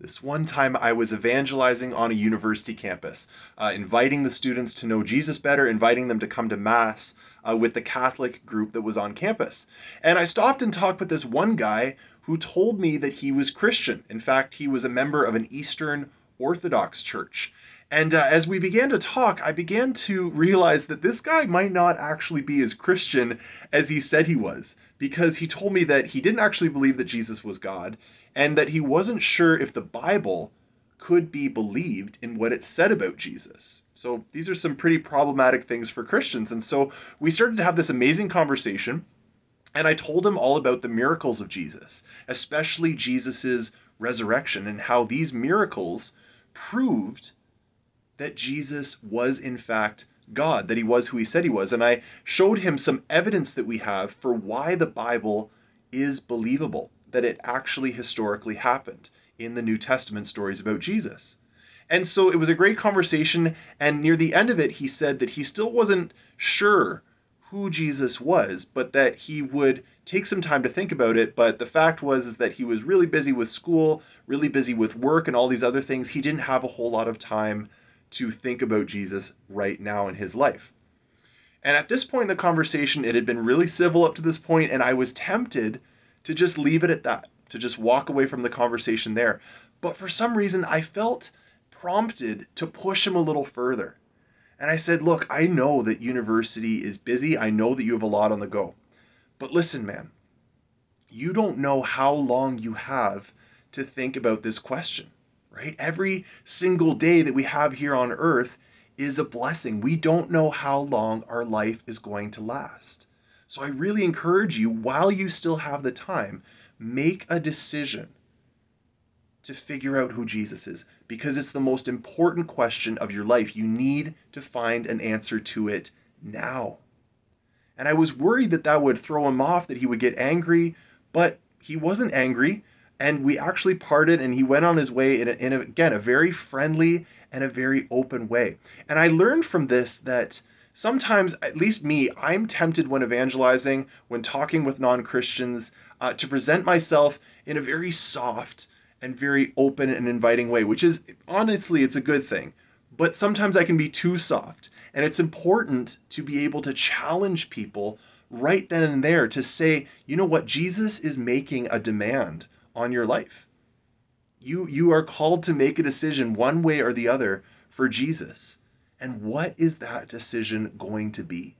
This one time I was evangelizing on a university campus, inviting the students to know Jesus better, inviting them to come to Mass with the Catholic group that was on campus. And I stopped and talked with this one guy who told me that he was Christian. In fact, he was a member of an Eastern Orthodox church. And as we began to talk, I began to realize that this guy might not actually be as Christian as he said he was, because he told me that he didn't actually believe that Jesus was God, and that he wasn't sure if the Bible could be believed in what it said about Jesus. So these are some pretty problematic things for Christians. And so we started to have this amazing conversation, and I told him all about the miracles of Jesus, especially Jesus's resurrection, and how these miracles proved that Jesus was in fact God, that he was who he said he was. And I showed him some evidence that we have for why the Bible is believable, that it actually historically happened in the New Testament stories about Jesus. And so it was a great conversation, and near the end of it, he said that he still wasn't sure who Jesus was, but that he would take some time to think about it. But the fact was is that he was really busy with school, really busy with work and all these other things. He didn't have a whole lot of time to think about Jesus right now in his life. And at this point in the conversation, it had been really civil up to this point, and I was tempted to just leave it at that, to just walk away from the conversation there. But for some reason, I felt prompted to push him a little further. And I said, look, I know that university is busy. I know that you have a lot on the go. But listen, man, you don't know how long you have to think about this question, right? Every single day that we have here on earth is a blessing. We don't know how long our life is going to last. So I really encourage you, while you still have the time, make a decision to figure out who Jesus is, because it's the most important question of your life. You need to find an answer to it now. And I was worried that that would throw him off, that he would get angry, but he wasn't angry. And we actually parted, and he went on his way again, a very friendly and a very open way. And I learned from this that sometimes, at least me, I'm tempted when evangelizing, when talking with non-Christians, to present myself in a very soft and very open and inviting way, which is, honestly, it's a good thing. But sometimes I can be too soft. And it's important to be able to challenge people right then and there to say, you know what, Jesus is making a demand on your life. You are called to make a decision one way or the other for Jesus. And what is that decision going to be?